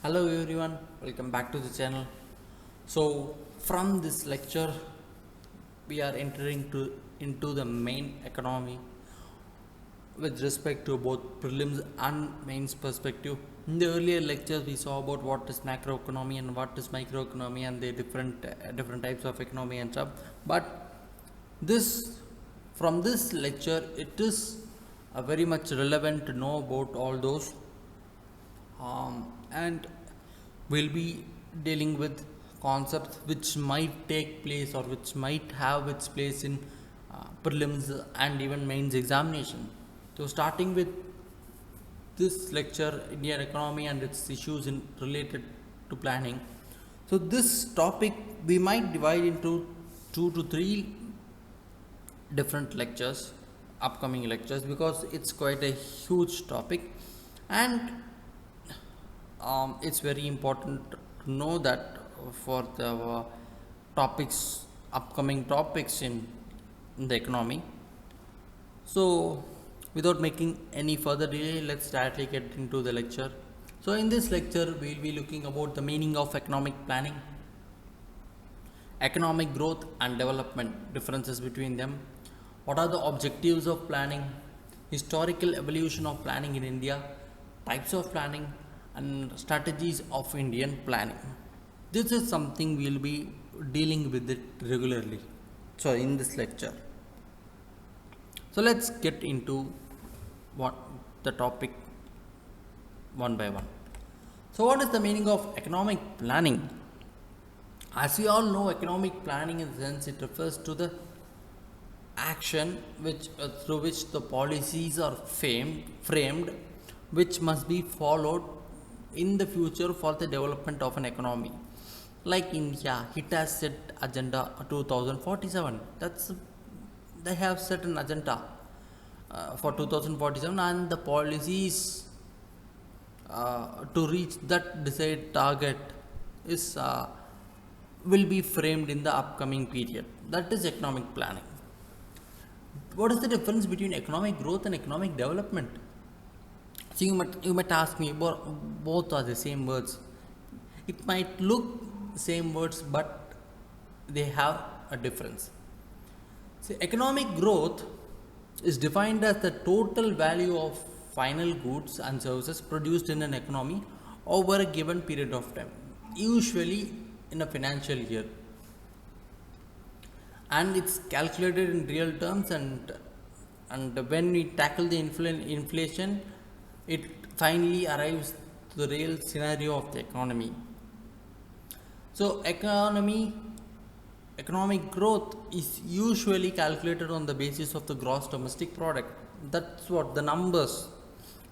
Hello everyone, welcome back to the channel. So from this lecture we are entering into the main economy with respect to both prelims and mains perspective. In the earlier lectures we saw about what is macroeconomy and what is microeconomy and the different types of economy and stuff. But this from this lecture it is very much relevant to know about all those, and we'll be dealing with concepts which might take place or which might have its place in prelims and even mains examination. So starting with this lecture, Indian economy and its issues in related to planning. So this topic we might divide into 2 to 3 different lectures, upcoming lectures, because it's quite a huge topic, and it's very important to know that for the topics, upcoming topics in the economy. So without making any further delay, let's directly get into the lecture. So in this lecture we'll be looking about the meaning of economic planning, economic growth and development, differences between them, what are the objectives of planning, historical evolution of planning in India, types of planning, and strategies of Indian planning. This is something we'll be dealing with it regularly. So in this lecture. So let's get into what the topic one by one. So what is the meaning of economic planning? As we all know, economic planning in the sense it refers to the action which through which the policies are framed, which must be followed in the future for the development of an economy. Like India, it has set agenda 2047. They have set an agenda for 2047, and the policies to reach that desired target is will be framed in the upcoming period. That is economic planning. What is the difference between economic growth and economic development? So you might ask me, both are the same words. It might look same words, but they have a difference. See, economic growth is defined as the total value of final goods and services produced in an economy over a given period of time, usually in a financial year, and it's calculated in real terms, and when we tackle the inflation, it finally arrives to the real scenario of the economy. So economic growth is usually calculated on the basis of the gross domestic product. That's what the numbers.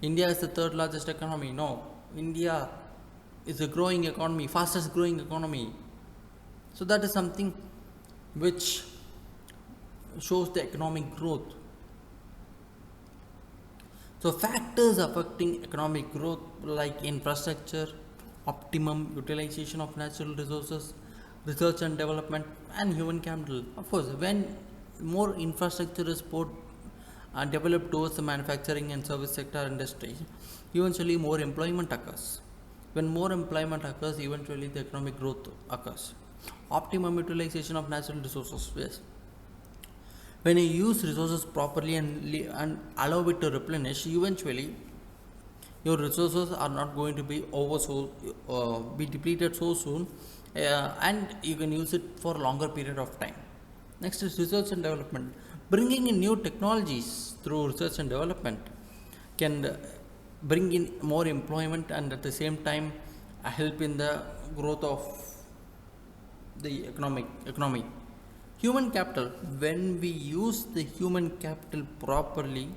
India is the third largest economy. No, India is a growing economy, fastest growing economy. So that is something which shows the economic growth. So factors affecting economic growth like infrastructure, optimum utilization of natural resources, research and development, and human capital. Of course, when more infrastructure is developed towards the manufacturing and service sector industry, eventually more employment occurs. When more employment occurs, eventually the economic growth occurs. Optimum utilization of natural resources. Yes. When you use resources properly and allow it to replenish, eventually your resources are not going to be depleted so soon, and you can use it for a longer period of time. Next is research and development. Bringing in new technologies through research and development can bring in more employment, and at the same time help in the growth of the economy. Human capital, when we use the human capital properly,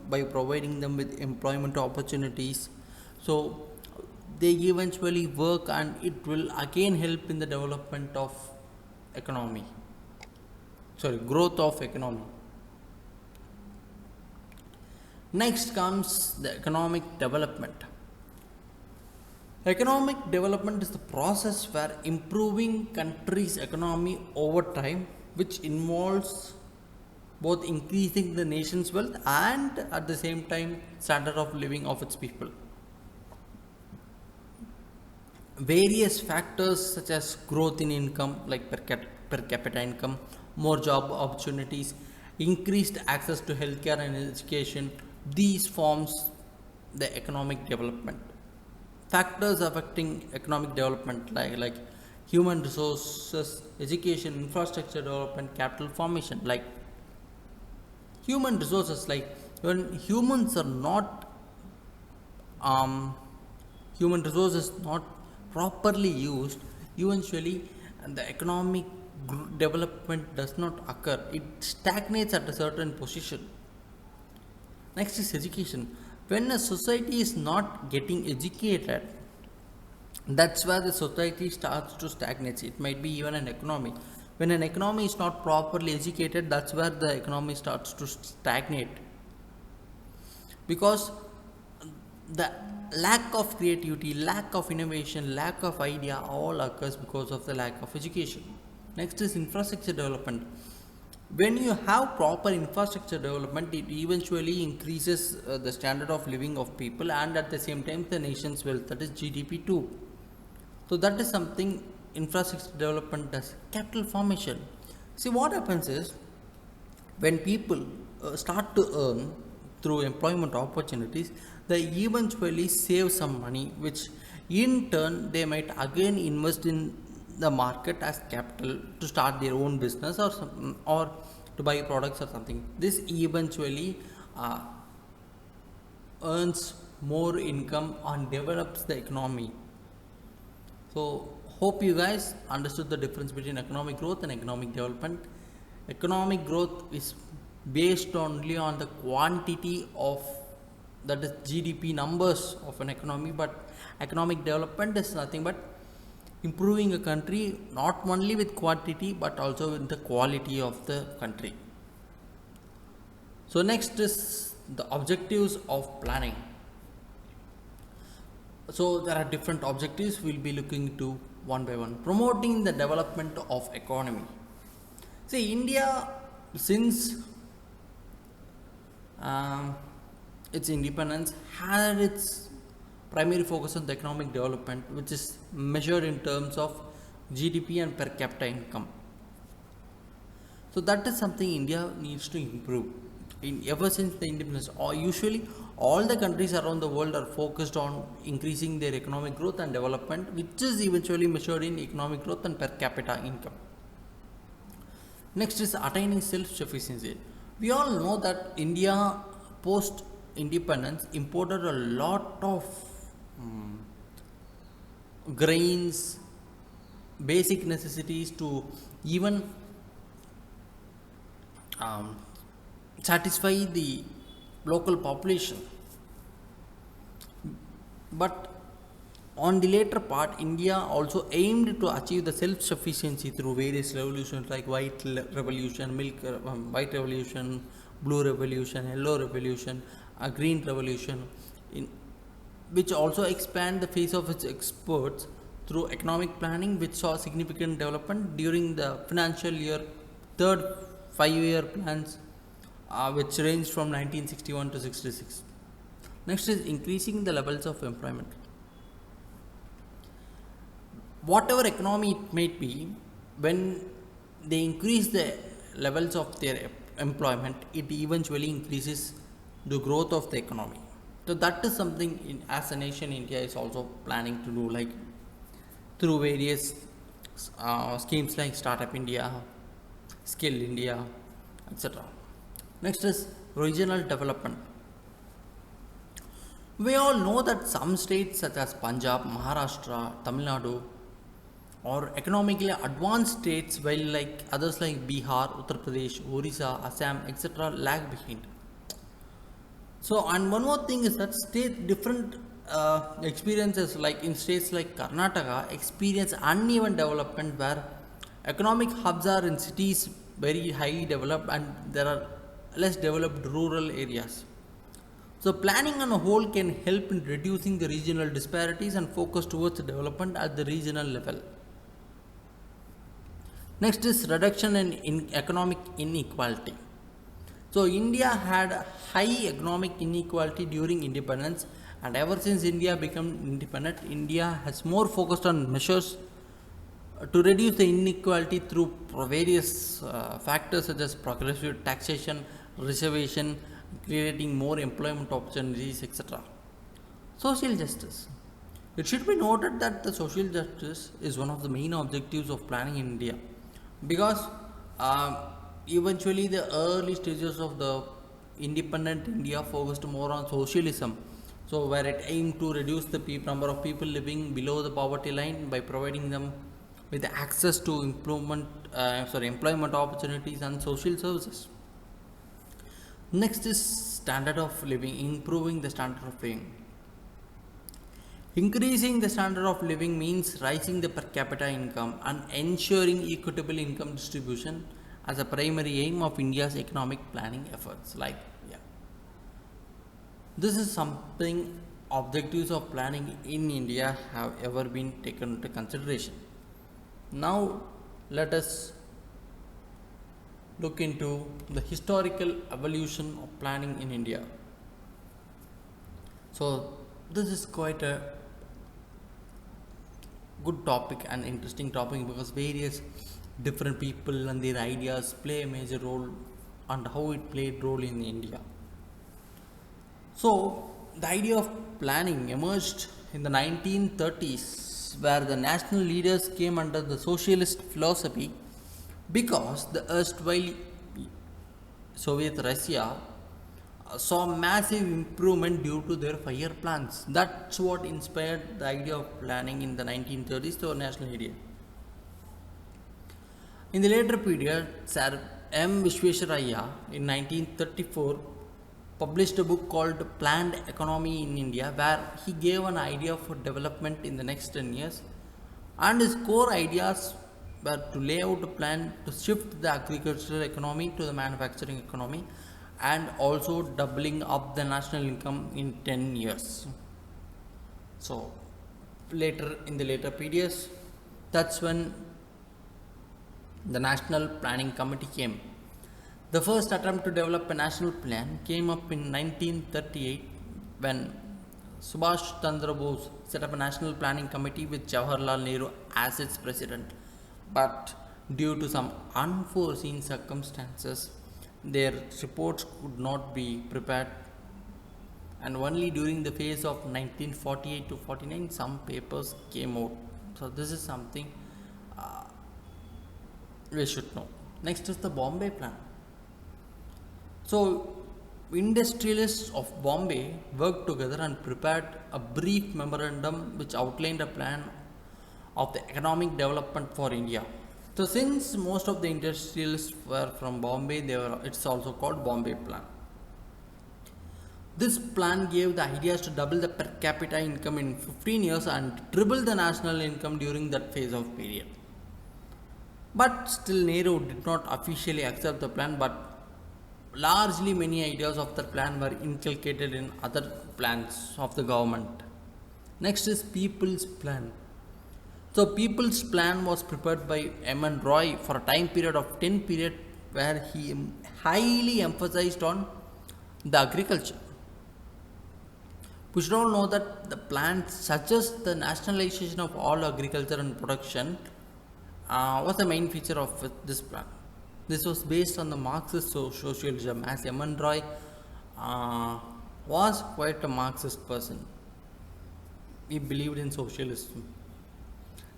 by providing them with employment opportunities, so they eventually work, and it will again help in the development of economy, growth of economy. Next comes the economic development. Economic development is the process where improving country's economy over time, which involves both increasing the nation's wealth and at the same time standard of living of its people. various factors such as growth in income like per capita income, more job opportunities, increased access to healthcare and education, these forms the economic development. Factors affecting economic development like human resources, education, infrastructure development, capital formation. Like human resources, like when humans are not um, human resources not properly used, eventually the economic development does not occur, it stagnates at a certain position. Next is education. When a society is not getting educated, that's where the society starts to stagnate. It might be even an economy. When an economy is not properly educated, that's where the economy starts to stagnate, because the lack of creativity, lack of innovation, lack of idea all occurs because of the lack of education. Next is infrastructure development. When you have proper infrastructure development, it eventually increases the standard of living of people, and at the same time the nation's wealth, that is GDP too. So that is something infrastructure development does. Capital formation. See, what happens is when people start to earn through employment opportunities, they eventually save some money, which in turn they might again invest in the market as capital to start their own business or some, or to buy products or something. This eventually uh, earns more income and develops the economy. So, hope you guys understood the difference between economic growth and economic development. Economic growth is based only on the quantity of, that is GDP numbers of an economy, but economic development is nothing but improving a country not only with quantity but also with the quality of the country. So, next is the objectives of planning. So there are different objectives we'll be looking into one by one. Promoting the development of economy. See, India, since its independence, had its primary focus on the economic development, which is measured in terms of GDP and per capita income. So that is something India needs to improve. Ever since the independence, or usually all the countries around the world are focused on increasing their economic growth and development, which is eventually measured in economic growth and per capita income. Next is attaining self-sufficiency. We all know that India post independence imported a lot of grains, basic necessities to even um, satisfy the local population. But on the later part, India also aimed to achieve the self-sufficiency through various revolutions like revolution, white revolution, blue revolution, yellow revolution, green revolution, in which also expand the face of its exports through economic planning, which saw significant development during the financial year third 5-year plans, which ranged from 1961 to 66. Next is increasing the levels of employment. Whatever economy it might be, when they increase the levels of their employment, it eventually increases the growth of the economy. So that is something as a nation, India is also planning to do, like through various schemes like Startup India, Skill India, etc. Next is regional development. We all know that some states such as Punjab, Maharashtra, Tamil Nadu or economically advanced states, while like others like Bihar, Uttar Pradesh, Orissa, Assam, etc. lag behind. So, and one more thing is that state different experiences, like in states like Karnataka, experience uneven development where economic hubs are in cities very highly developed and there are less developed rural areas. So, planning on a whole can help in reducing the regional disparities and focus towards development at the regional level. Next is reduction in economic inequality. So India had high economic inequality during independence, And ever since India became independent, India has more focused on measures to reduce the inequality through various factors such as progressive taxation, reservation, creating more employment opportunities, etc. Social justice. It should be noted that the social justice is one of the main objectives of planning in India because uh, eventually the early stages of the independent India focused more on socialism. So, where it aimed to reduce the number of people living below the poverty line by providing them with access to employment opportunities and social services. Next is standard of living, improving the standard of living. Increasing the standard of living means raising the per capita income and ensuring equitable income distribution as a primary aim of India's economic planning efforts. Yeah, this is something objectives of planning in India have ever been taken into consideration. Now, let us look into the historical evolution of planning in India. So, this is quite a good topic and interesting topic because various different people and their ideas play a major role and how it played role in India. So the idea of planning emerged in the 1930s where the national leaders came under the socialist philosophy because the erstwhile Soviet Russia saw massive improvement due to their fire plans. That's what inspired the idea of planning in the 1930s to a national idea. In the later period, Sir M. Vishwesvaraya in 1934 published a book called Planned Economy in India, where he gave an idea for development in the next 10 years. And his core ideas were to lay out a plan to shift the agricultural economy to the manufacturing economy and also doubling up the national income in 10 years. So, later in the later periods, that's when the National Planning Committee came. The first attempt to develop a national plan came up in 1938 when Subhash Chandra Bose set up a national planning committee with Jawaharlal Nehru as its president. But due to some unforeseen circumstances, their reports could not be prepared, and only during the phase of 1948 to 49 some papers came out. So this is something we should know. Next is the Bombay Plan. So industrialists of Bombay worked together and prepared a brief memorandum which outlined a plan of the economic development for India. So since most of the industrialists were from Bombay, it's also called Bombay Plan. This plan gave the ideas to double the per capita income in 15 years and triple the national income during that phase of period. But still Nehru did not officially accept the plan, but largely many ideas of the plan were inculcated in other plans of the government. Next is People's Plan. So People's Plan was prepared by M.N. Roy for a time period of 10 period where he highly emphasized on the agriculture. We should all know that the plan suggests the nationalization of all agriculture and production was the main feature of this plan. This was based on the Marxist socialism, as M.N. Roy was quite a Marxist person. He believed in socialism.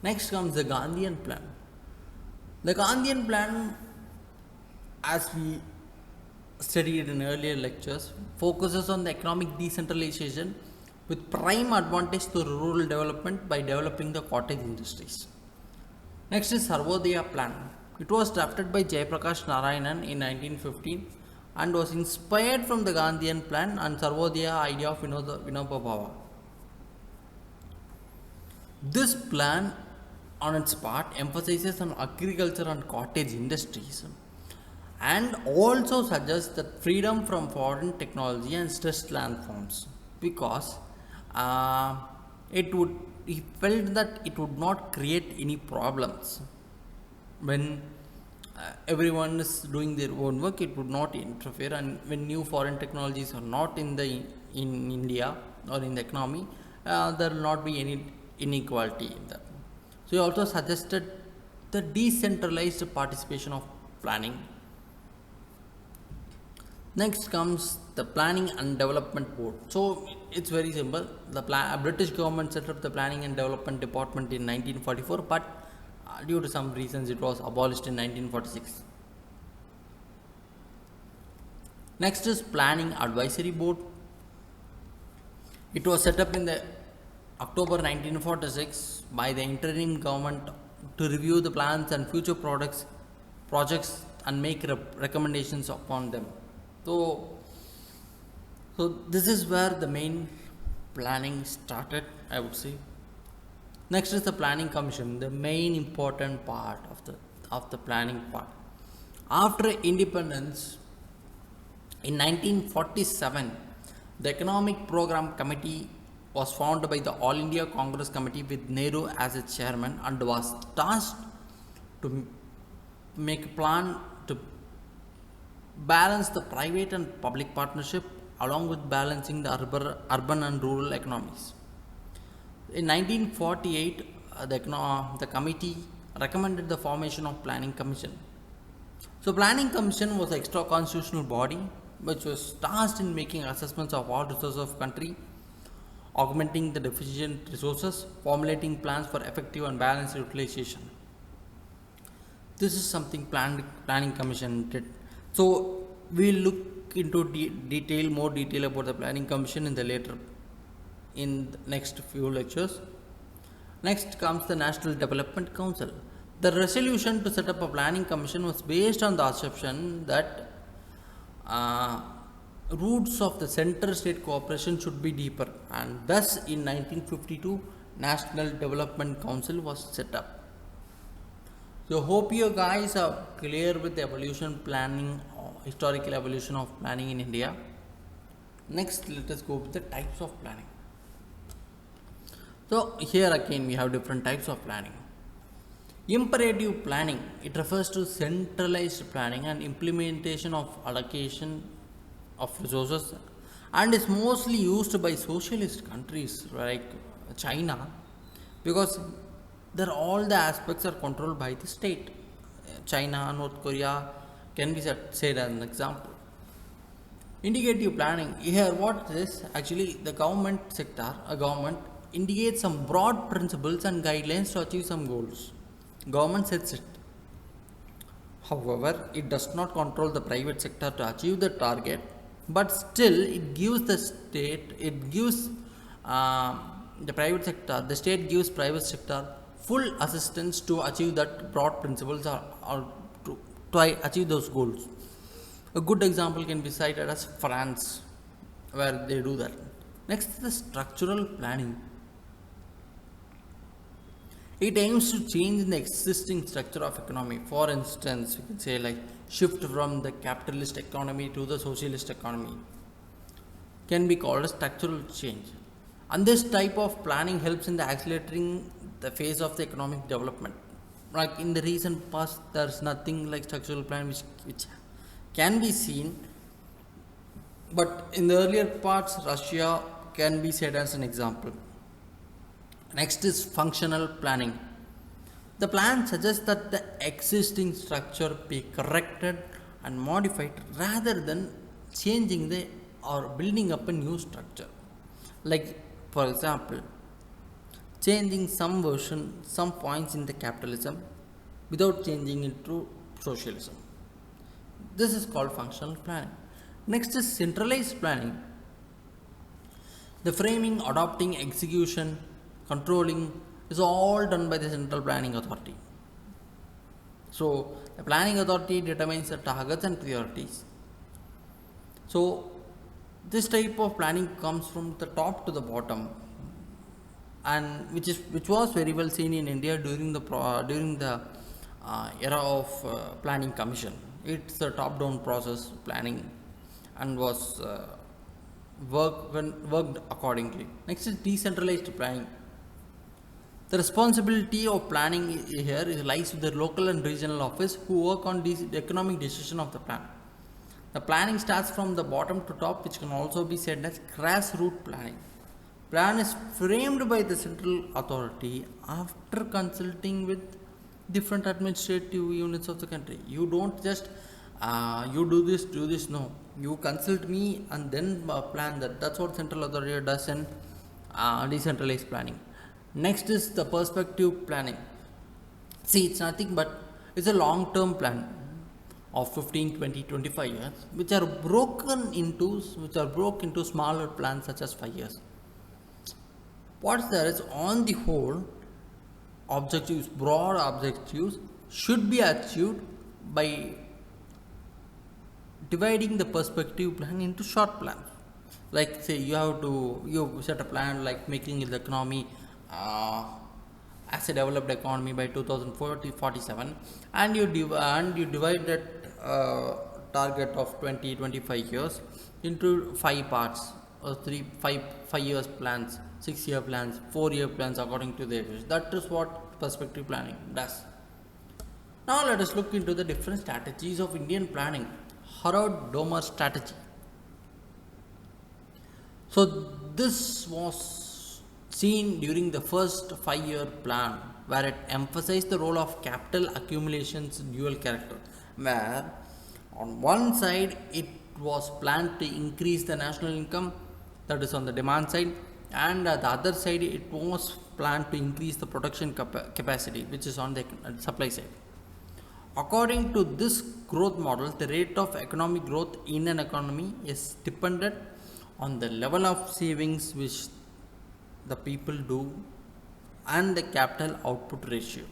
Next comes the Gandhian Plan. The Gandhian Plan, as we studied in earlier lectures, focuses on the economic decentralization with prime advantage to rural development by developing the cottage industries. Next is Sarvodaya Plan. It was drafted by Jayaprakash Narayanan in 1915 and was inspired from the Gandhian Plan and Sarvodaya idea of Vinoba Bhava. This plan on its part emphasizes on agriculture and cottage industries and also suggests that freedom from foreign technology and stressed land forms because he felt that it would not create any problems when everyone is doing their own work. It would not interfere, and when new foreign technologies are not in India, or in the economy, there will not be any inequality in that. So he also suggested the decentralized participation of planning. Next comes the Planning and Development Board. So it's very simple. The British government set up the Planning and Development Department in 1944, but due to some reasons it was abolished in 1946. Next is Planning Advisory Board. It was set up in the October 1946 by the interim government to review the plans and future projects and make recommendations upon them. So, so this is where the main planning started, I would say. Next is the Planning Commission, the main important part of the planning part. After independence, in 1947, the Economic Program Committee was formed by the All India Congress Committee with Nehru as its chairman and was tasked to make a plan to balance the private and public partnership along with balancing the urban and rural economies. In 1948, the committee recommended the formation of Planning Commission. So Planning Commission was an extra constitutional body which was tasked in making assessments of all resources of country, augmenting the deficient resources, formulating plans for effective and balanced utilization. This is something Planning Commission did. So we'll look into more detail about the Planning Commission in the next few lectures. Next comes the National Development Council. The resolution to set up a Planning Commission was based on the assumption that roots of the center-state cooperation should be deeper, and thus in 1952 National Development Council was set up. So hope you guys are clear with the historical evolution of planning in India. Next, let us go with the types of planning. So here again we have different types of planning. Imperative planning, it refers to centralized planning and implementation of allocation of resources, and is mostly used by socialist countries like China, because all the aspects are controlled by the state. China, North Korea can be said as an example. Indicative planning, here what is actually the government sector, a government indicates some broad principles and guidelines to achieve some goals. Government sets it. However, it does not control the private sector to achieve the target, but still it gives the private sector, the state gives private sector full assistance to achieve that broad principles or to achieve those goals. A good example can be cited as France, where they do that. Next is the structural planning. It aims to change the existing structure of economy. For instance, we can say like shift from the capitalist economy to the socialist economy can be called a structural change. And this type of planning helps in the accelerating the phase of the economic development. Like in the recent past, there's nothing like structural plan which can be seen, but in the earlier parts, Russia can be said as an example. Next is functional planning. The plan suggests that the existing structure be corrected and modified rather than changing or building up a new structure. Like, for example, changing some points in the capitalism without changing into socialism. This is called functional planning. Next is centralized planning. The framing, adopting, execution, controlling is all done by the central planning authority. So the planning authority determines the targets and priorities. So this type of planning comes from the top to the bottom, and which was very well seen in India during the era of planning commission. It's a top down process planning and was worked accordingly. Next is decentralized planning. The responsibility of planning here lies with the local and regional office who work on the economic decision of the plan. The planning starts from the bottom to top, which can also be said as grassroots planning. Plan is framed by the central authority after consulting with different administrative units of the country. You don't just you do this. No, you consult me and then plan that. That's what central authority does in decentralized planning. Next is the perspective planning. See, it's nothing but it's a long term plan of 15, 20, 25 years, which are broken into smaller plans such as 5 years. What's there is on the whole, broad objectives should be achieved by dividing the perspective plan into short plans. Like say you set a plan like making the economy as a developed economy by 2047, and you divide that target of 20-25 years into 5 parts or 5 years plans, 6 year plans, 4 year plans according to their age. That is what perspective planning does. Now let us look into the different strategies of Indian planning. Harrod Domer strategy. So this was seen during the first 5 year plan, where it emphasized the role of capital accumulation's dual character, where on one side it was planned to increase the national income, that is on the demand side, and the other side it was planned to increase the production capacity, which is on the supply side. According to this growth model, the rate of economic growth in an economy is dependent on the level of savings which the people do and the capital output ratio.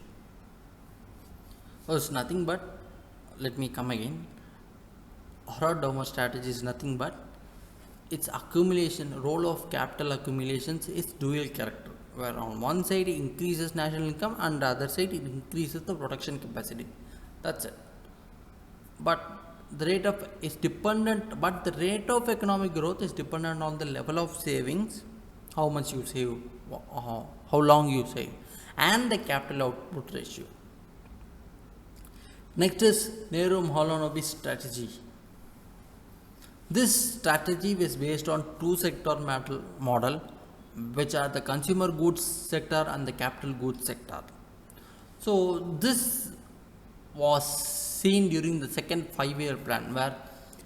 It's nothing but, let me come again. Harrod-Domer strategy is nothing but its accumulation, role of capital accumulations is dual character, where on one side it increases national income and the other side it increases the production capacity. That's it. But the rate of economic growth is dependent on the level of savings, how much you save, how long you save, and the capital output ratio. Next is Nehru-Mahalanobis strategy. This strategy was based on two sector model, which are the consumer goods sector and the capital goods sector. So this was seen during the second 5 year plan, where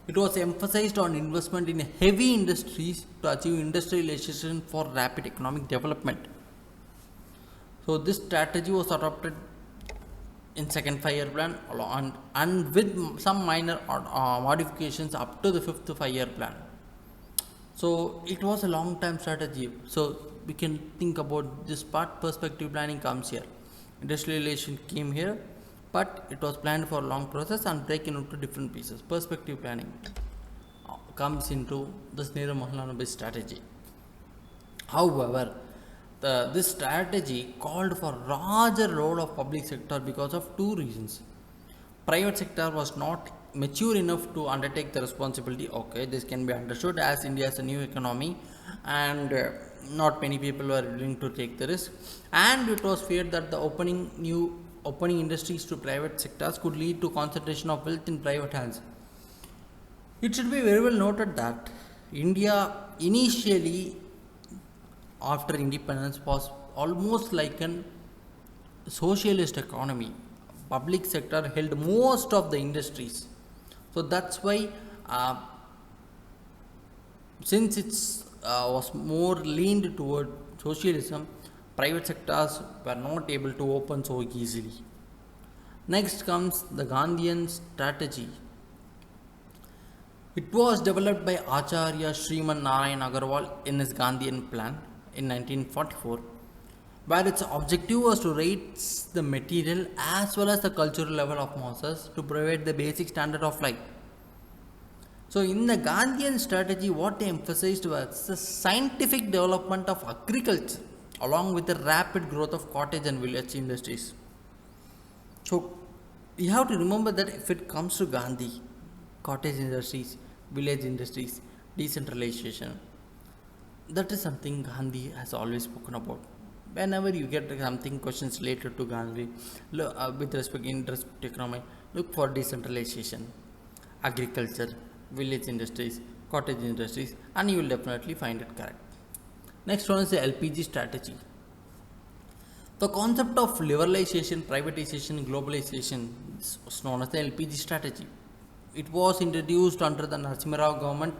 it was emphasized on investment in heavy industries to achieve industrialization for rapid economic development. So this strategy was adopted in second 5 year plan and with some minor modifications up to the fifth 5 year plan. So it was a long time strategy. So we can think about this part. Perspective planning comes here. Industrialization came here, but it was planned for a long process and broken into different pieces. Perspective planning comes into this Nehru-Mahalanobis strategy. However, this strategy called for larger role of public sector because of two reasons. Private sector was not mature enough to undertake the responsibility. Okay, this can be understood as India is a new economy and not many people were willing to take the risk, and it was feared that the opening industries to private sectors could lead to concentration of wealth in private hands. It should be very well noted that India initially after independence was almost like an socialist economy. Public sector held most of the industries. So that's why since it was more leaned toward socialism, private sectors were not able to open so easily. Next comes the Gandhian strategy. It was developed by Acharya Sriman Narayan Agarwal in his Gandhian plan in 1944, where its objective was to raise the material as well as the cultural level of masses to provide the basic standard of life. So in the Gandhian strategy, what they emphasized was the scientific development of agriculture along with the rapid growth of cottage and village industries. So you have to remember that if it comes to Gandhi, cottage industries, village industries, decentralization, that is something Gandhi has always spoken about. Whenever you get something questions related to Gandhi with respect to economy, look for decentralization, agriculture, village industries, cottage industries, and you will definitely find it correct. Next one is the LPG strategy. The concept of liberalization, privatization, globalization is known as the LPG strategy. It was introduced under the Narasimha Rao government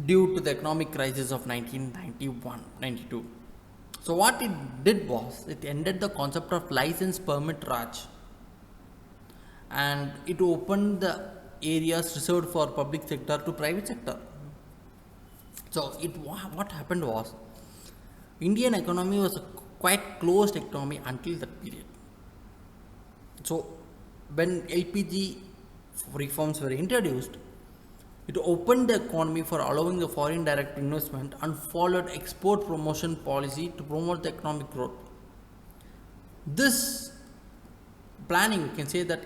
due to the economic crisis of 1991-92. So what it did was it ended the concept of license permit Raj, and it opened the areas reserved for public sector to private sector. So what happened was Indian economy was a quite closed economy until that period. So when LPG reforms were introduced, it opened the economy for allowing the foreign direct investment and followed export promotion policy to promote the economic growth. This planning, we can say that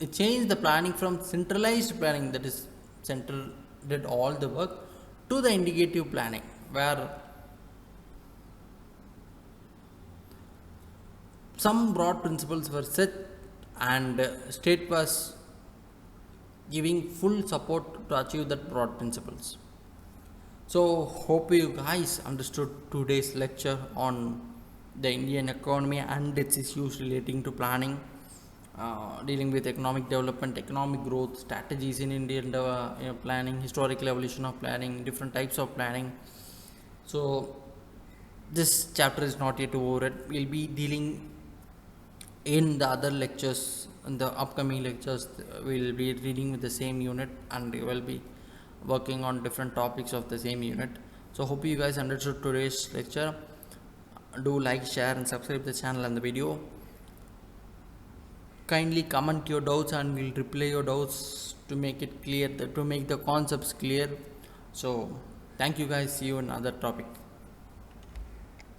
it changed the planning from centralized planning, that is central did all the work, to the indicative planning where some broad principles were set and state was giving full support to achieve that broad principles. So hope you guys understood today's lecture on the Indian economy and its issues relating to planning, dealing with economic development, economic growth, strategies in Indian planning, historical evolution of planning, different types of planning. So this chapter is not yet over. We'll be dealing in the other lectures, in the upcoming lectures. We'll be reading with the same unit and we will be working on different topics of the same unit. So hope you guys understood today's lecture. Do like, share and subscribe the channel and the video. Kindly comment your doubts and we'll reply your doubts to make it clear, to make the concepts clear. So thank you guys, see you in another topic.